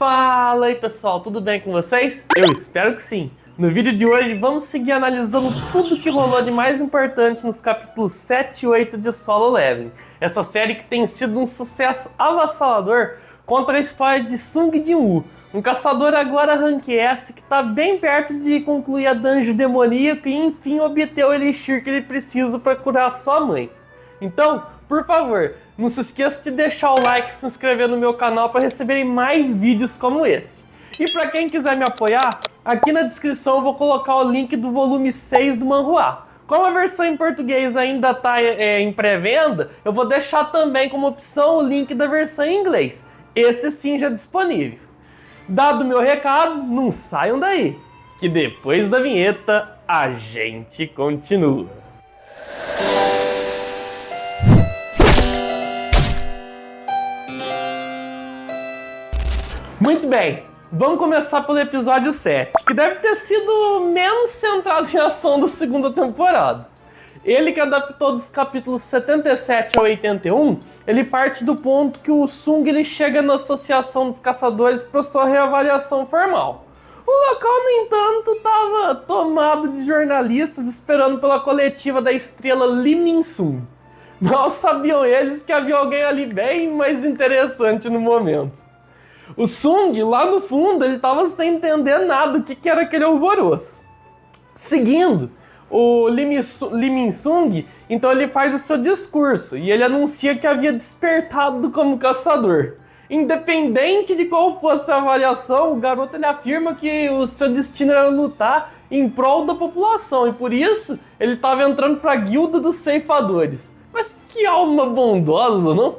Fala aí pessoal, tudo bem com vocês? Eu espero que sim. No vídeo de hoje vamos seguir analisando tudo que rolou de mais importante nos capítulos 7 e 8 de Solo Leveling. Essa série que tem sido um sucesso avassalador conta a história de Sung Jin-woo, um caçador agora Rank S que está bem perto de concluir a dungeon demoníaca e enfim obter o elixir que ele precisa para curar sua mãe. Então, por favor, não se esqueça de deixar o like e se inscrever no meu canal para receberem mais vídeos como esse. E para quem quiser me apoiar, aqui na descrição eu vou colocar o link do volume 6 do Manhwa. Como a versão em português ainda está em pré-venda, eu vou deixar também como opção o link da versão em inglês. Esse sim já é disponível. Dado o meu recado, não saiam daí, que depois da vinheta a gente continua. Muito bem, vamos começar pelo episódio 7, que deve ter sido menos centrado em ação da segunda temporada. Ele que adaptou dos capítulos 77 a 81, ele parte do ponto que o Sung ele chega na Associação dos Caçadores para sua reavaliação formal. O local, no entanto, estava tomado de jornalistas esperando pela coletiva da estrela Lee Min-sung. Mal sabiam eles que havia alguém ali bem mais interessante no momento. O Sung, lá no fundo, ele estava sem entender nada do que era aquele alvoroço. Seguindo, o Lee Min-sung, então ele faz o seu discurso e ele anuncia que havia despertado como caçador. Independente de qual fosse a avaliação, o garoto ele afirma que o seu destino era lutar em prol da população e por isso ele estava entrando para a guilda dos ceifadores. Mas que alma bondosa, não?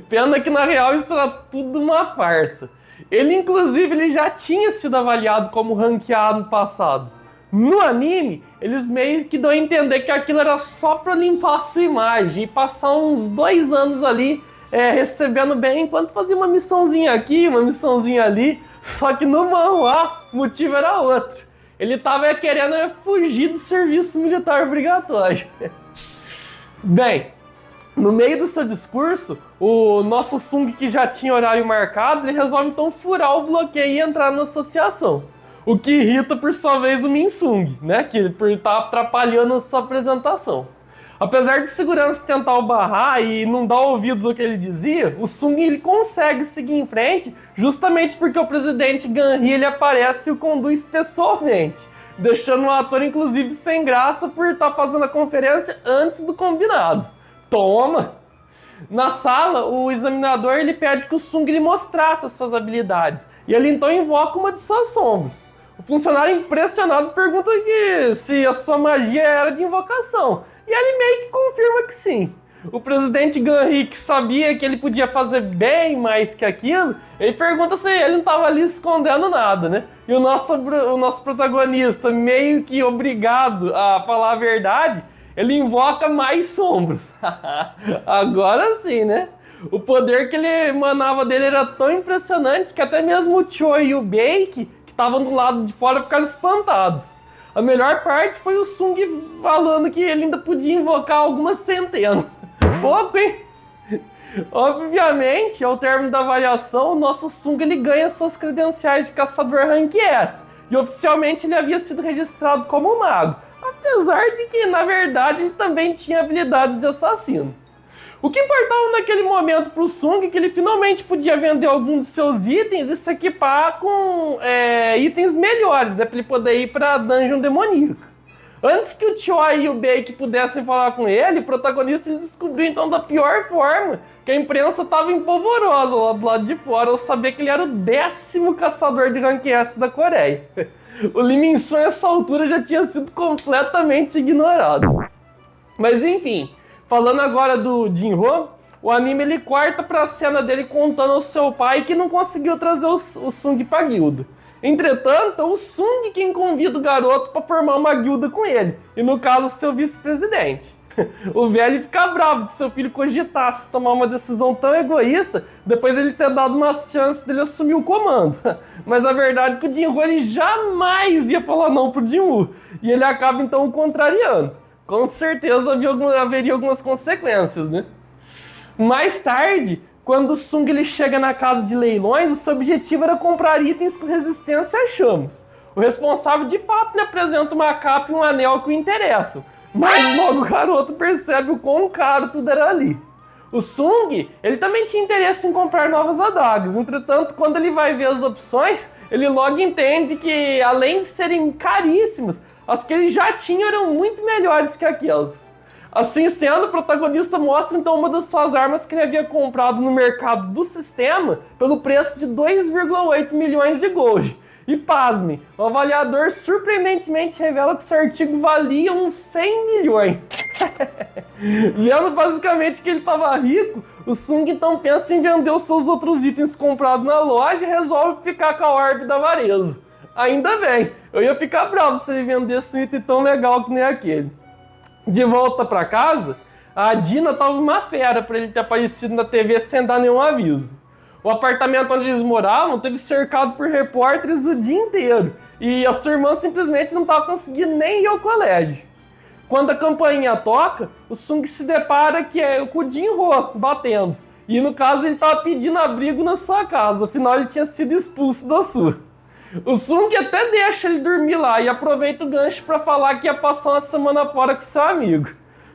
Pena que na real isso era tudo uma farsa. Ele inclusive já tinha sido avaliado como ranqueado no passado. No anime, eles meio que dão a entender que aquilo era só pra limpar a sua imagem e passar uns 2 anos ali recebendo bem enquanto fazia uma missãozinha aqui, uma missãozinha ali. Só que no manhwa, o motivo era outro. Ele tava querendo fugir do serviço militar obrigatório. Bem, no meio do seu discurso, o nosso Sung, que já tinha horário marcado, ele resolve então furar o bloqueio e entrar na associação. O que irrita, por sua vez, o Min-sung, né? Que por estar atrapalhando a sua apresentação. Apesar de segurança tentar o barrar e não dar ouvidos ao que ele dizia, o Sung ele consegue seguir em frente justamente porque o presidente Gan-hee ele aparece e o conduz pessoalmente, deixando o ator, inclusive, sem graça por estar fazendo a conferência antes do combinado. Toma! Na sala, o examinador ele pede que o Sung lhe mostrasse as suas habilidades, e ele então invoca uma de suas sombras. O funcionário impressionado pergunta se a sua magia era de invocação, e ele meio que confirma que sim. O presidente Gan-hee, que sabia que ele podia fazer bem mais que aquilo, ele pergunta se ele não estava ali escondendo nada, né? E o nosso protagonista, meio que obrigado a falar a verdade, ele invoca mais sombras. Agora sim, né? O poder que ele emanava dele era tão impressionante que até mesmo o Choi e o Baek, que estavam do lado de fora, ficaram espantados. A melhor parte foi o Sung falando que ele ainda podia invocar algumas centenas. Pouco, hein? Obviamente, ao término da avaliação, o nosso Sung ele ganha suas credenciais de caçador Rank S. E oficialmente ele havia sido registrado como um mago. Apesar de que, na verdade, ele também tinha habilidades de assassino. O que importava naquele momento para o Sung é que ele finalmente podia vender alguns de seus itens e se equipar com itens melhores, né, para ele poder ir para a dungeon demoníaca. Antes que o Choi e o Baek pudessem falar com ele, o protagonista ele descobriu então da pior forma que a imprensa estava empolvorosa lá do lado de fora ao saber que ele era o 10º caçador de Rank S da Coreia. O Lee Min-sung, nessa altura, já tinha sido completamente ignorado. Mas enfim, falando agora do Jin-ho, o anime ele corta para a cena dele contando ao seu pai que não conseguiu trazer o Sung para a guilda. Entretanto, é o Sung quem convida o garoto para formar uma guilda com ele, e no caso, seu vice-presidente. O velho fica bravo que seu filho cogitasse tomar uma decisão tão egoísta depois de ele ter dado uma chance dele assumir o comando. Mas a verdade é que o Jin-ho ele jamais ia falar não pro Jin-woo, e ele acaba então o contrariando. Com certeza haveria algumas consequências, né? Mais tarde, quando o Sung ele chega na casa de leilões, o seu objetivo era comprar itens com resistência a chamas. O responsável de fato lhe apresenta uma capa e um anel que o interessam, mas logo o garoto percebe o quão caro tudo era ali. O Sung, ele também tinha interesse em comprar novas adagas, entretanto, quando ele vai ver as opções, ele logo entende que, além de serem caríssimas, as que ele já tinha eram muito melhores que aquelas. Assim sendo, o protagonista mostra então uma das suas armas que ele havia comprado no mercado do sistema pelo preço de 2,8 milhões de gold. E pasme, o avaliador surpreendentemente revela que esse artigo valia uns 100 milhões. Vendo basicamente que ele estava rico, o Sung então pensa em vender os seus outros itens comprados na loja e resolve ficar com a orbe da avareza. Ainda bem, eu ia ficar bravo se ele vendesse um item tão legal que nem aquele. De volta para casa, a Dina estava uma fera para ele ter aparecido na TV sem dar nenhum aviso. O apartamento onde eles moravam teve cercado por repórteres o dia inteiro e a sua irmã simplesmente não estava conseguindo nem ir ao colégio. Quando a campainha toca, o Sung se depara que é com o Jin-ho batendo. E no caso ele estava pedindo abrigo na sua casa, afinal ele tinha sido expulso da sua. O Sung até deixa ele dormir lá e aproveita o gancho para falar que ia passar uma semana fora com seu amigo.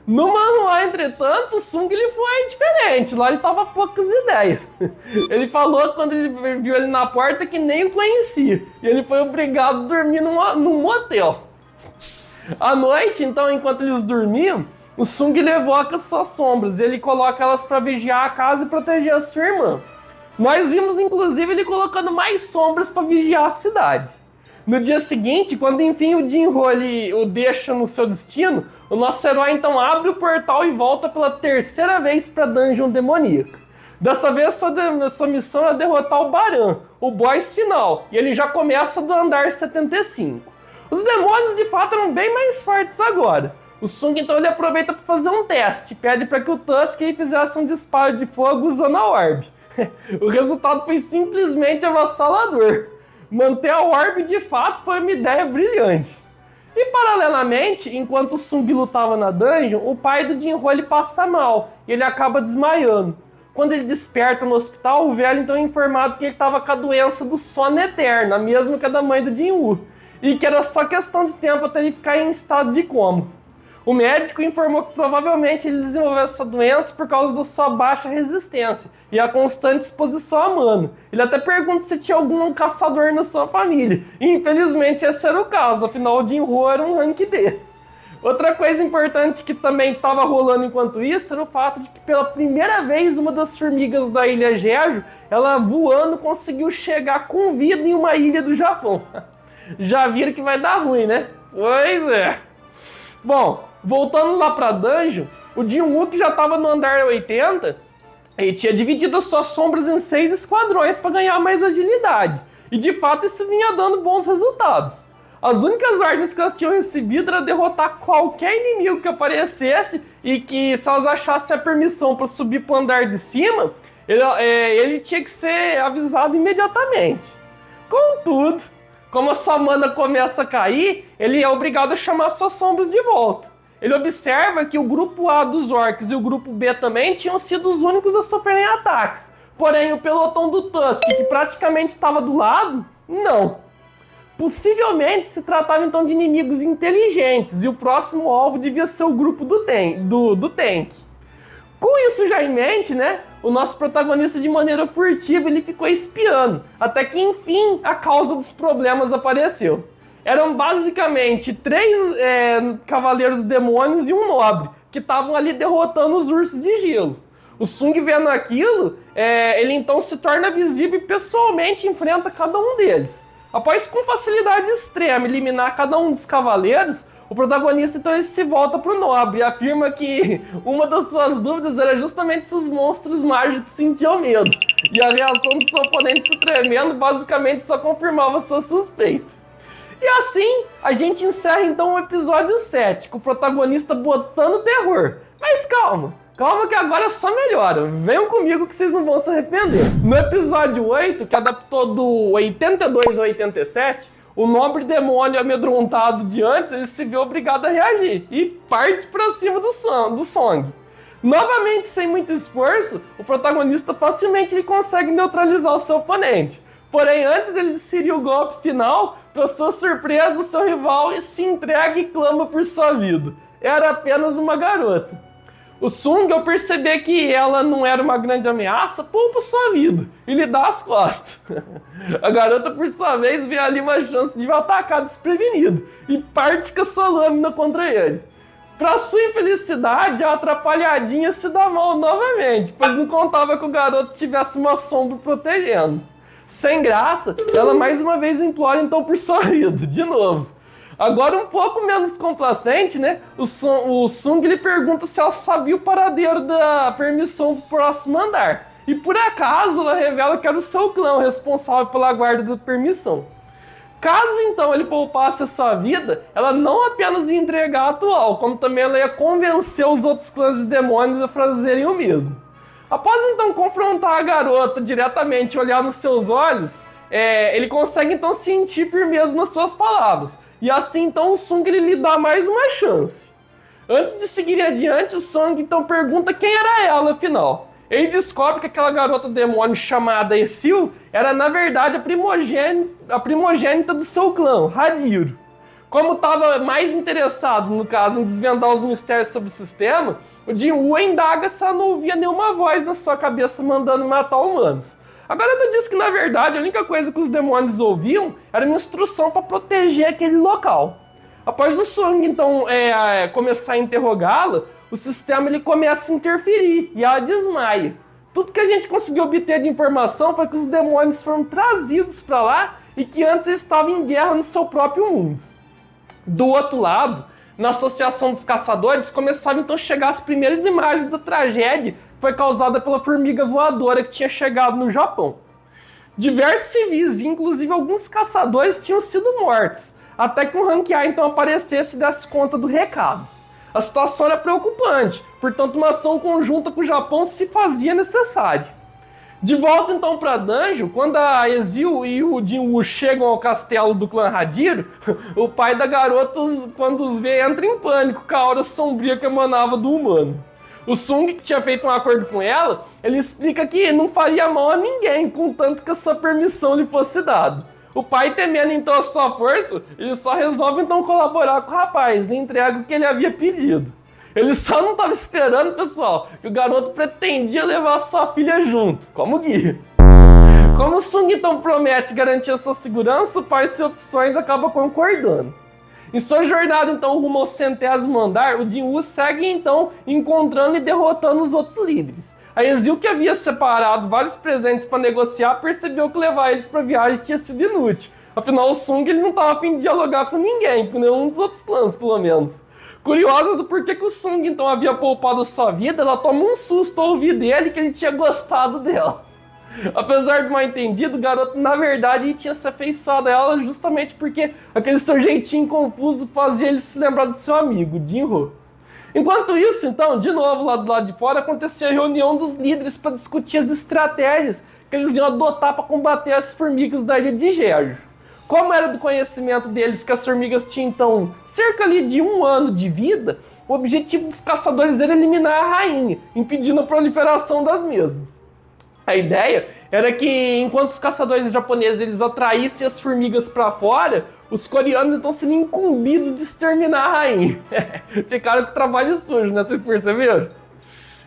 No manhwa, entretanto, o Sung ele foi diferente, lá ele tava poucas ideias. Ele falou quando ele viu ele na porta que nem o conhecia, e ele foi obrigado a dormir num motel. À noite, então, enquanto eles dormiam, o Sung evoca suas sombras e ele coloca elas para vigiar a casa e proteger a sua irmã. Nós vimos, inclusive, ele colocando mais sombras para vigiar a cidade. No dia seguinte, quando enfim o Jin-ho o deixa no seu destino, o nosso herói então abre o portal e volta pela terceira vez para a Dungeon Demoníaca. Dessa vez sua missão é derrotar o Baran, o boss final, e ele já começa do andar 75. Os demônios de fato eram bem mais fortes agora. O Sung então ele aproveita para fazer um teste, pede para que o Tusk fizesse um disparo de fogo usando a orbe. O resultado foi simplesmente avassalador. Manter a orbe de fato foi uma ideia brilhante. E paralelamente, enquanto o Sung lutava na dungeon, o pai do Jin-ho ele passa mal e ele acaba desmaiando. Quando ele desperta no hospital, o velho então é informado que ele estava com a doença do sono eterno, a mesma que a da mãe do Jin-woo, e que era só questão de tempo até ele ficar em estado de coma. O médico informou que provavelmente ele desenvolveu essa doença por causa da sua baixa resistência e a constante exposição a mana. Ele até pergunta se tinha algum caçador na sua família. E infelizmente esse era o caso, afinal o Jin-ho era um rank D. Outra coisa importante que também estava rolando enquanto isso era o fato de que pela primeira vez uma das formigas da ilha Jeju, ela voando conseguiu chegar com vida em uma ilha do Japão. Já viram que vai dar ruim, né? Pois é. Bom, voltando lá pra dungeon, o Jin-woo que já estava no andar 80, ele tinha dividido as suas sombras em 6 esquadrões para ganhar mais agilidade. E de fato isso vinha dando bons resultados. As únicas ordens que elas tinham recebido era derrotar qualquer inimigo que aparecesse e que se elas achassem a permissão para subir para o andar de cima, ele tinha que ser avisado imediatamente. Contudo, como a sua mana começa a cair, ele é obrigado a chamar suas sombras de volta. Ele observa que o grupo A dos orcs e o grupo B também tinham sido os únicos a sofrerem ataques. Porém, o pelotão do Tusk, que praticamente estava do lado, não. Possivelmente se tratava então de inimigos inteligentes e o próximo alvo devia ser o grupo do tank. Com isso já em mente, né, o nosso protagonista de maneira furtiva ele ficou espiando, até que enfim a causa dos problemas apareceu. Eram basicamente 3 cavaleiros demônios e um nobre, que estavam ali derrotando os ursos de gelo. O Sung vendo aquilo, ele então se torna visível e pessoalmente enfrenta cada um deles. Após com facilidade extrema eliminar cada um dos cavaleiros, o protagonista então ele se volta para o nobre e afirma que uma das suas dúvidas era justamente se os monstros mágicos sentiam medo. E a reação do seu oponente se tremendo basicamente só confirmava sua suspeita. E assim, a gente encerra então o episódio 7, com o protagonista botando terror. Mas calma que agora só melhora. Venham comigo que vocês não vão se arrepender. No episódio 8, que adaptou do 82 ao 87, o nobre demônio amedrontado de antes, ele se vê obrigado a reagir e parte pra cima do Song. Novamente, sem muito esforço, o protagonista facilmente ele consegue neutralizar o seu oponente. Porém, antes dele desferir o golpe final, para sua surpresa, o seu rival se entrega e clama por sua vida. Era apenas uma garota. O Sung, ao perceber que ela não era uma grande ameaça, poupa sua vida e lhe dá as costas. A garota, por sua vez, vê ali uma chance de atacar desprevenido e parte com a sua lâmina contra ele. Para sua infelicidade, a atrapalhadinha se dá mal novamente, pois não contava que o garoto tivesse uma sombra protegendo. Sem graça, ela mais uma vez implora então por sua vida, de novo. Agora um pouco menos complacente, né? O Sung lhe pergunta se ela sabia o paradeiro da permissão pro próximo andar. E por acaso ela revela que era o seu clã responsável pela guarda da permissão. Caso então ele poupasse a sua vida, ela não apenas ia entregar a atual, como também ela ia convencer os outros clãs de demônios a fazerem o mesmo. Após então confrontar a garota diretamente e olhar nos seus olhos, ele consegue então sentir firmeza nas suas palavras. E assim então o Sung ele lhe dá mais uma chance. Antes de seguir adiante, o Sung então pergunta quem era ela afinal. Ele descobre que aquela garota demônio chamada Esil era na verdade a primogênita do seu clã, Hadiro. Como estava mais interessado, no caso, em desvendar os mistérios sobre o sistema, o Jin-Woo indaga se ela não ouvia nenhuma voz na sua cabeça mandando matar humanos. A garota diz que, na verdade, a única coisa que os demônios ouviam era uma instrução para proteger aquele local. Após o Sung, então, começar a interrogá-la, o sistema ele começa a interferir e ela desmaia. Tudo que a gente conseguiu obter de informação foi que os demônios foram trazidos para lá e que antes eles estavam em guerra no seu próprio mundo. Do outro lado, na Associação dos Caçadores, começaram então a chegar as primeiras imagens da tragédia que foi causada pela formiga voadora que tinha chegado no Japão. Diversos civis, inclusive alguns caçadores, tinham sido mortos, até que um ranquear então aparecesse e desse conta do recado. A situação era preocupante, portanto uma ação conjunta com o Japão se fazia necessária. De volta então para Danjo, quando a Esil e o Jin-Woo chegam ao castelo do clã Hadiro, o pai da garota, quando os vê, entra em pânico com a aura sombria que emanava do humano. O Sung, que tinha feito um acordo com ela, ele explica que não faria mal a ninguém, contanto que a sua permissão lhe fosse dada. O pai, temendo então a sua força, ele só resolve então colaborar com o rapaz e entrega o que ele havia pedido. Ele só não estava esperando, pessoal, que o garoto pretendia levar sua filha junto, como guia. Como o Sung então promete garantir a sua segurança, o pai e suas opções acaba concordando. Em sua jornada então rumo ao 100º andar, o Jin-Woo segue então encontrando e derrotando os outros líderes. A Esil, que havia separado vários presentes para negociar, percebeu que levar eles para a viagem tinha sido inútil. Afinal, o Sung ele não estava a fim de dialogar com ninguém, com nenhum dos outros clãs, pelo menos. Curiosa do porquê que o Sung então havia poupado sua vida, ela toma um susto ao ouvir dele que ele tinha gostado dela. Apesar do mal entendido, o garoto na verdade tinha se afeiçoado a ela justamente porque aquele seu jeitinho confuso fazia ele se lembrar do seu amigo, Jin-Ho. Enquanto isso, então, de novo lá do lado de fora, acontecia a reunião dos líderes para discutir as estratégias que eles iam adotar para combater as formigas da ilha de Jeju. Como era do conhecimento deles que as formigas tinham, então, cerca ali de 1 ano de vida, o objetivo dos caçadores era eliminar a rainha, impedindo a proliferação das mesmas. A ideia era que, enquanto os caçadores japoneses eles atraíssem as formigas para fora, os coreanos então seriam incumbidos de exterminar a rainha. Ficaram com trabalho sujo, né? Vocês perceberam?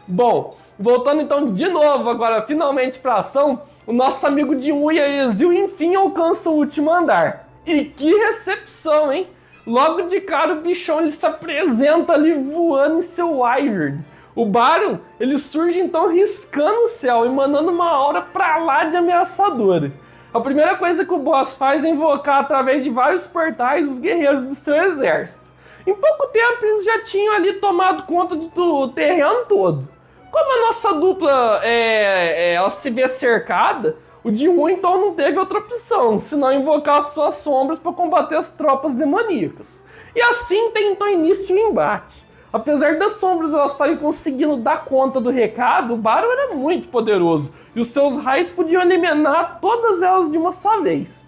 Bom, voltando então de novo agora finalmente para a ação, o nosso amigo Jin-Woo e a Esil enfim alcançam o último andar. E que recepção, hein? Logo de cara o bichão ele se apresenta ali voando em seu Wyvern. O Baron, ele surge então riscando o céu, emanando uma aura pra lá de ameaçadora. A primeira coisa que o boss faz é invocar através de vários portais os guerreiros do seu exército. Em pouco tempo eles já tinham ali tomado conta do terreno todo. Como a nossa dupla ela se vê cercada, o Jin-Woo então não teve outra opção, senão invocar suas sombras para combater as tropas demoníacas. E assim tem então início o embate. Apesar das sombras elas estarem conseguindo dar conta do recado, o Baron era muito poderoso e os seus raios podiam eliminar todas elas de uma só vez.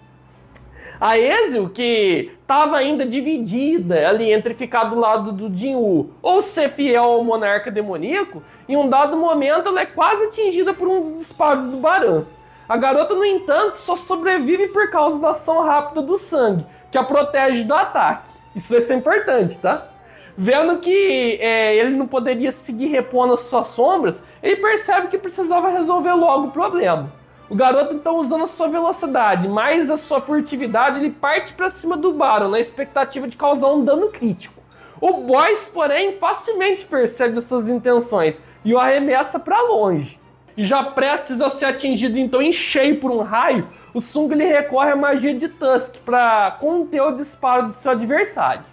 A Ezio, que estava ainda dividida ali entre ficar do lado do Jinwoo ou ser fiel ao monarca demoníaco, em um dado momento ela é quase atingida por um dos disparos do Baran. A garota, no entanto, só sobrevive por causa da ação rápida do sangue, que a protege do ataque. Isso vai ser importante, tá? Vendo que ele não poderia seguir repondo as suas sombras, ele percebe que precisava resolver logo o problema. O garoto, então, usando a sua velocidade mais a sua furtividade, ele parte para cima do Baron na expectativa de causar um dano crítico. O Boyce, porém, facilmente percebe suas intenções e o arremessa para longe. E já prestes a ser atingido, então, em cheio por um raio, o Sung ele recorre à magia de Tusk para conter o disparo do seu adversário.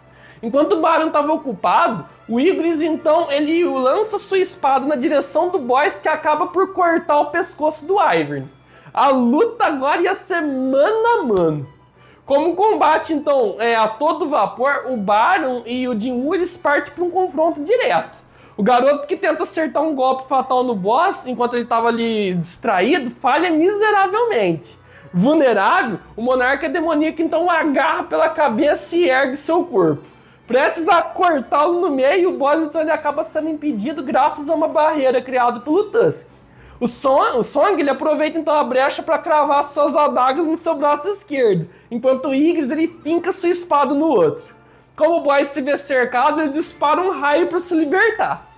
Enquanto o Baron estava ocupado, o Igris, então, ele lança sua espada na direção do Boyce, que acaba por cortar o pescoço do Ivern. A luta agora ia ser mano a mano. Como combate, então, a todo vapor, o Baron e o Jinwoo eles partem para um confronto direto. O garoto que tenta acertar um golpe fatal no boss, enquanto ele estava ali distraído, falha miseravelmente. Vulnerável, o monarca demoníaco então agarra pela cabeça e ergue seu corpo. Prestes a cortá-lo no meio, o boss então ele acaba sendo impedido graças a uma barreira criada pelo Tusk. O Song ele aproveita então a brecha para cravar suas adagas no seu braço esquerdo, enquanto o Igris ele finca sua espada no outro. Como o Boyce se vê cercado, ele dispara um raio para se libertar.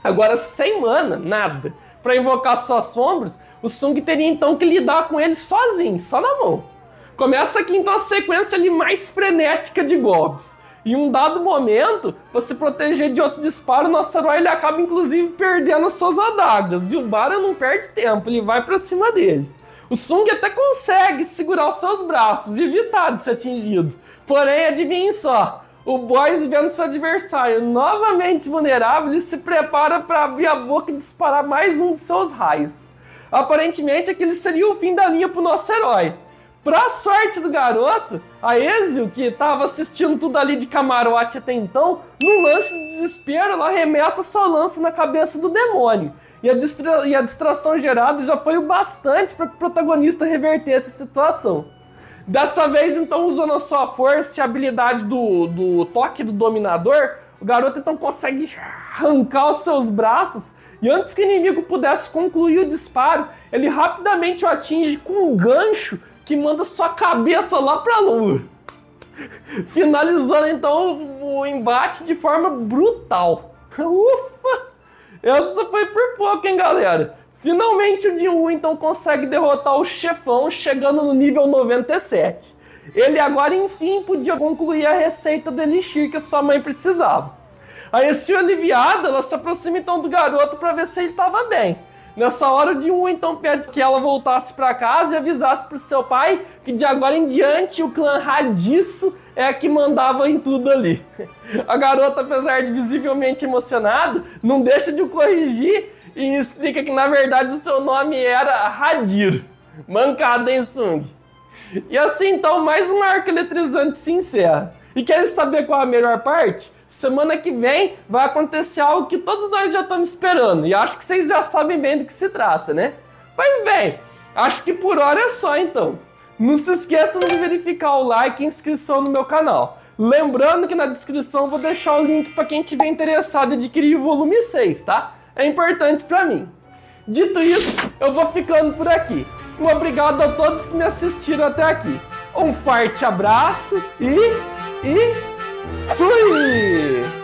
Agora, sem mana, nada, para invocar suas sombras, o Sung teria então que lidar com ele sozinho, só na mão. Começa aqui então a sequência ali mais frenética de golpes. Em um dado momento, para se proteger de outro disparo, nosso herói ele acaba inclusive perdendo suas adagas. E o Baron não perde tempo, ele vai para cima dele. O Sung até consegue segurar os seus braços e evitar de ser atingido. Porém, adivinhem só, o Boyce, vendo seu adversário novamente vulnerável, ele se prepara para abrir a boca e disparar mais um de seus raios. Aparentemente, aquele seria o fim da linha para o nosso herói. Pra sorte do garoto, a Ezio, que estava assistindo tudo ali de camarote até então, num lance de desespero, ela arremessa sua lança na cabeça do demônio. E a distração gerada já foi o bastante para que o protagonista reverter essa situação. Dessa vez, então, usando a sua força e a habilidade do toque do dominador, o garoto então consegue arrancar os seus braços e antes que o inimigo pudesse concluir o disparo, ele rapidamente o atinge com um gancho que manda sua cabeça lá pra lua. Finalizando então o embate de forma brutal. Ufa! Essa foi por pouco, hein, galera? Finalmente o Jinwoo então consegue derrotar o chefão, chegando no nível 97. Ele agora enfim podia concluir a receita do Elixir que a sua mãe precisava. Aí, assim aliviada, ela se aproxima então do garoto para ver se ele estava bem. Nessa hora o Jinwoo então pede que ela voltasse para casa e avisasse para o seu pai que de agora em diante o clã Radiço é a que mandava em tudo ali. A garota, apesar de visivelmente emocionada, não deixa de o corrigir e explica que na verdade o seu nome era Radiro. Mancada, hein, Sung? E assim então mais um arco eletrizante se encerra. E quer saber qual é a melhor parte? Semana que vem vai acontecer algo que todos nós já estamos esperando. E acho que vocês já sabem bem do que se trata, né? Pois bem, acho que por hora é só então. Não se esqueçam de verificar o like e inscrição no meu canal. Lembrando que na descrição eu vou deixar o link para quem tiver interessado em adquirir o volume 6, tá? É importante para mim. Dito isso, eu vou ficando por aqui. Um obrigado a todos que me assistiram até aqui. Um forte abraço e fui!